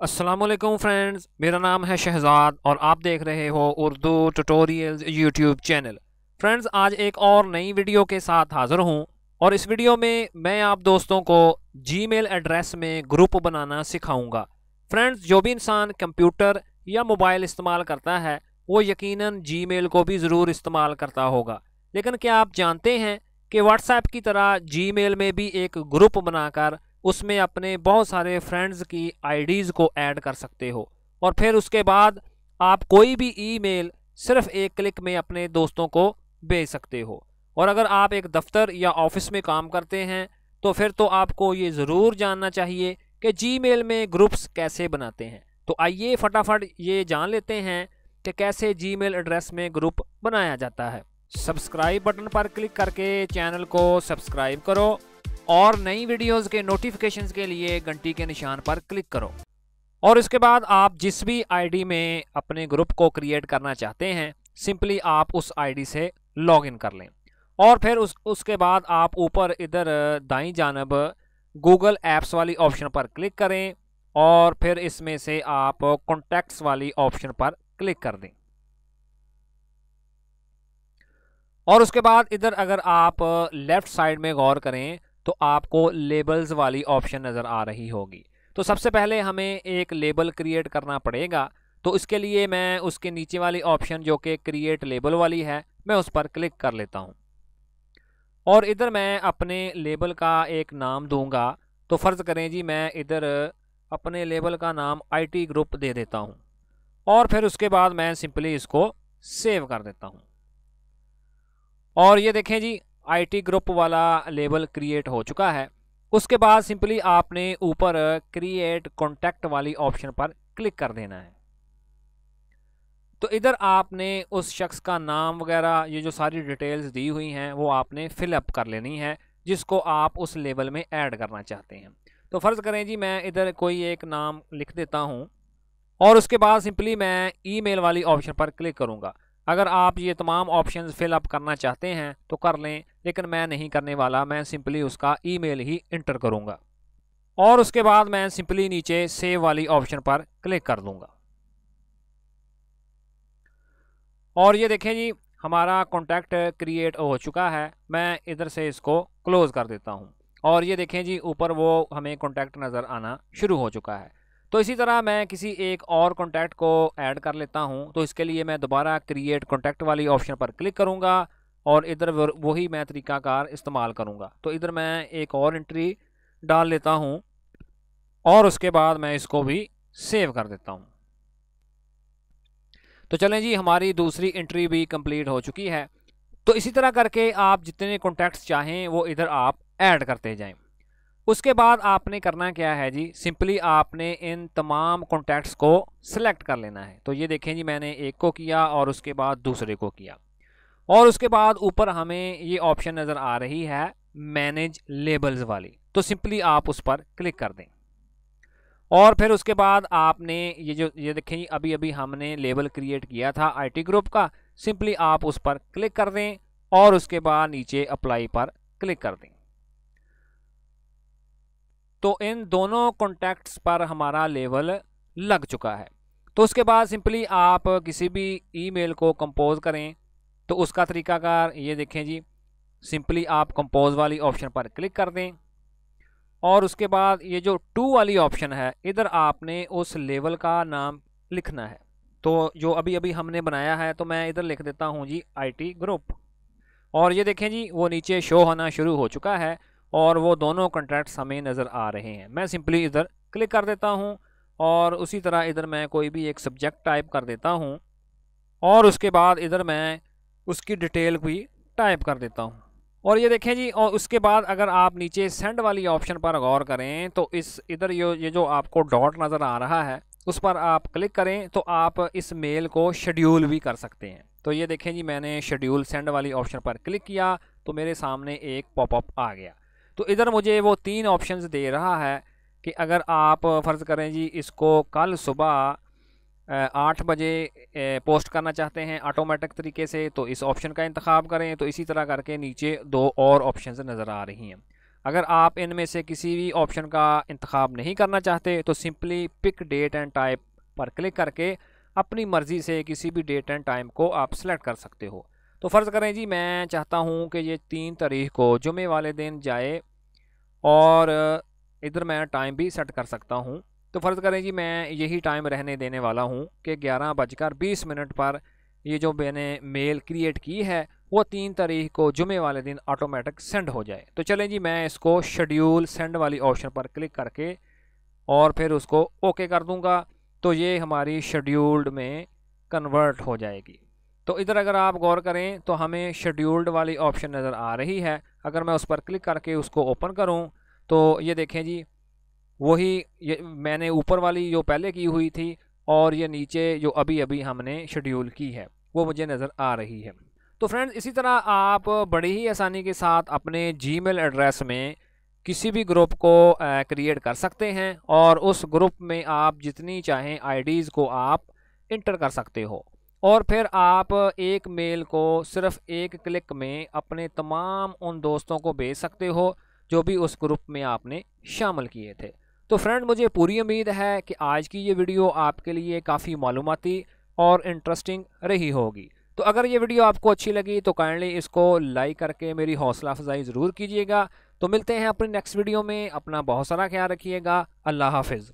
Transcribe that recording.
अस्सलामुअलैकुम फ्रेंड्स, मेरा नाम है शहजाद और आप देख रहे हो Urdu tutorials YouTube channel. Friends, आज एक और नई वीडियो के साथ हाज़िर हूँ और इस वीडियो में मैं आप दोस्तों को जीमेल एड्रेस में ग्रुप बनाना सिखाऊंगा। फ्रेंड्स, जो भी इंसान कंप्यूटर या मोबाइल इस्तेमाल करता है वो यकीनन जीमेल को भी ज़रूर इस्तेमाल करता होगा, लेकिन क्या आप जानते हैं कि व्हाट्सएप की तरह जीमेल में भी एक ग्रुप बनाकर उसमें अपने बहुत सारे फ्रेंड्स की आईडीज़ को ऐड कर सकते हो और फिर उसके बाद आप कोई भी ईमेल सिर्फ एक क्लिक में अपने दोस्तों को भेज सकते हो। और अगर आप एक दफ्तर या ऑफिस में काम करते हैं तो फिर तो आपको ये ज़रूर जानना चाहिए कि जीमेल में ग्रुप्स कैसे बनाते हैं। तो आइए फटाफट ये जान लेते हैं कि कैसे जीमेल एड्रेस में ग्रुप बनाया जाता है। सब्सक्राइब बटन पर क्लिक करके चैनल को सब्सक्राइब करो और नई वीडियोस के नोटिफिकेशंस के लिए घंटी के निशान पर क्लिक करो। और इसके बाद आप जिस भी आईडी में अपने ग्रुप को क्रिएट करना चाहते हैं सिंपली आप उस आईडी से लॉगिन कर लें और फिर उसके बाद आप ऊपर इधर दाईं जानब गूगल ऐप्स वाली ऑप्शन पर क्लिक करें और फिर इसमें से आप कॉन्टैक्ट्स वाली ऑप्शन पर क्लिक कर दें। और उसके बाद इधर अगर आप लेफ़्ट साइड में गौर करें तो आपको लेबल्स वाली ऑप्शन नज़र आ रही होगी। तो सबसे पहले हमें एक लेबल क्रिएट करना पड़ेगा, तो इसके लिए मैं उसके नीचे वाली ऑप्शन जो कि क्रिएट लेबल वाली है मैं उस पर क्लिक कर लेता हूं और इधर मैं अपने लेबल का एक नाम दूंगा। तो फ़र्ज़ करें जी मैं इधर अपने लेबल का नाम आईटी ग्रुप दे देता हूं और फिर उसके बाद मैं सिंपली इसको सेव कर देता हूं। और ये देखें जी आईटी ग्रुप वाला लेबल क्रिएट हो चुका है। उसके बाद सिंपली आपने ऊपर क्रिएट कॉन्टैक्ट वाली ऑप्शन पर क्लिक कर देना है। तो इधर आपने उस शख्स का नाम वगैरह ये जो सारी डिटेल्स दी हुई हैं वो आपने फिलअप कर लेनी है जिसको आप उस लेबल में ऐड करना चाहते हैं। तो फ़र्ज़ करें जी मैं इधर कोई एक नाम लिख देता हूँ और उसके बाद सिंपली मैं ईमेल वाली ऑप्शन पर क्लिक करूँगा। अगर आप ये तमाम ऑप्शंस फिल अप करना चाहते हैं तो कर लें, लेकिन मैं नहीं करने वाला, मैं सिंपली उसका ईमेल ही इंटर करूँगा और उसके बाद मैं सिंपली नीचे सेव वाली ऑप्शन पर क्लिक कर दूँगा। और ये देखें जी हमारा कॉन्टैक्ट क्रिएट हो चुका है। मैं इधर से इसको क्लोज़ कर देता हूँ और ये देखें जी ऊपर वो हमें कॉन्टैक्ट नज़र आना शुरू हो चुका है। तो इसी तरह मैं किसी एक और कॉन्टैक्ट को ऐड कर लेता हूं। तो इसके लिए मैं दोबारा क्रिएट कॉन्टैक्ट वाली ऑप्शन पर क्लिक करूंगा और इधर वही मैं तरीकाकार इस्तेमाल करूंगा। तो इधर मैं एक और एंट्री डाल लेता हूं और उसके बाद मैं इसको भी सेव कर देता हूं। तो चलें जी हमारी दूसरी एंट्री भी कंप्लीट हो चुकी है। तो इसी तरह करके आप जितने कॉन्टैक्ट्स चाहें वो इधर आप ऐड करते जाएं। उसके बाद आपने करना क्या है जी, सिंपली आपने इन तमाम कॉन्टैक्ट्स को सिलेक्ट कर लेना है। तो ये देखें जी मैंने एक को किया और उसके बाद दूसरे को किया और उसके बाद ऊपर हमें ये ऑप्शन नज़र आ रही है मैनेज लेबल्स वाली। तो सिंपली आप उस पर क्लिक कर दें और फिर उसके बाद आपने ये देखें जी अभी अभी हमने लेबल क्रिएट किया था आईटी ग्रुप का, सिंपली आप उस पर क्लिक कर दें और उसके बाद नीचे अप्लाई पर क्लिक कर दें। तो इन दोनों कॉन्टैक्ट्स पर हमारा लेबल लग चुका है। तो उसके बाद सिंपली आप किसी भी ईमेल को कंपोज करें तो उसका तरीकाकार ये देखें जी, सिंपली आप कंपोज वाली ऑप्शन पर क्लिक कर दें और उसके बाद ये जो टू वाली ऑप्शन है इधर आपने उस लेवल का नाम लिखना है। तो जो अभी अभी हमने बनाया है तो मैं इधर लिख देता हूँ जी आईटी ग्रुप और ये देखें जी वो नीचे शो होना शुरू हो चुका है और वो दोनों कॉन्ट्रैक्ट्स हमें नज़र आ रहे हैं। मैं सिंपली इधर क्लिक कर देता हूं और उसी तरह इधर मैं कोई भी एक सब्जेक्ट टाइप कर देता हूं और उसके बाद इधर मैं उसकी डिटेल भी टाइप कर देता हूं। और ये देखें जी, और उसके बाद अगर आप नीचे सेंड वाली ऑप्शन पर गौर करें तो इस इधर ये जो आपको डॉट नज़र आ रहा है उस पर आप क्लिक करें तो आप इस मेल को शेड्यूल भी कर सकते हैं। तो ये देखें जी मैंने शेड्यूल सेंड वाली ऑप्शन पर क्लिक किया तो मेरे सामने एक पॉपअप आ गया। तो इधर मुझे वो 3 ऑप्शंस दे रहा है कि अगर आप फ़र्ज़ करें जी इसको कल सुबह 8 बजे पोस्ट करना चाहते हैं ऑटोमेटिक तरीके से तो इस ऑप्शन का इंतखाब करें। तो इसी तरह करके नीचे 2 और ऑप्शंस नज़र आ रही हैं। अगर आप इनमें से किसी भी ऑप्शन का इंतखाब नहीं करना चाहते तो simply pick date and time पर क्लिक करके अपनी मर्ज़ी से किसी भी डेट एंड टाइम को आप सेलेक्ट कर सकते हो। तो फ़र्ज़ करें जी मैं चाहता हूँ कि ये 3 तारीख को जुमे वाले दिन जाए, और इधर मैं टाइम भी सेट कर सकता हूँ। तो फ़र्ज़ करें जी मैं यही टाइम रहने देने वाला हूँ कि 11:20 पर ये जो मैंने मेल क्रिएट की है वो 3 तारीख को जुमे वाले दिन ऑटोमेटिक सेंड हो जाए। तो चलें जी मैं इसको शेड्यूल सेंड वाली ऑप्शन पर क्लिक करके और फिर उसको ओके कर दूंगा, तो ये हमारी शेड्यूल्ड में कन्वर्ट हो जाएगी। तो इधर अगर आप गौर करें तो हमें शेड्यूल्ड वाली ऑप्शन नज़र आ रही है। अगर मैं उस पर क्लिक करके उसको ओपन करूं तो ये देखें जी वही ये मैंने ऊपर वाली जो पहले की हुई थी और ये नीचे जो अभी अभी हमने शेड्यूल की है वो मुझे नज़र आ रही है। तो फ्रेंड्स इसी तरह आप बड़ी ही आसानी के साथ अपने जीमेल एड्रेस में किसी भी ग्रुप को क्रिएट कर सकते हैं और उस ग्रुप में आप जितनी चाहें आईडीज़ को आप इंटर कर सकते हो, और फिर आप एक मेल को सिर्फ एक क्लिक में अपने तमाम उन दोस्तों को भेज सकते हो जो भी उस ग्रुप में आपने शामिल किए थे। तो फ्रेंड मुझे पूरी उम्मीद है कि आज की ये वीडियो आपके लिए काफ़ी मालूमाती और इंटरेस्टिंग रही होगी। तो अगर ये वीडियो आपको अच्छी लगी तो काइंडली इसको लाइक करके मेरी हौसला अफजाई ज़रूर कीजिएगा। तो मिलते हैं अपनी नेक्स्ट वीडियो में। अपना बहुत सारा ख्याल रखिएगा। अल्लाह हाफिज़।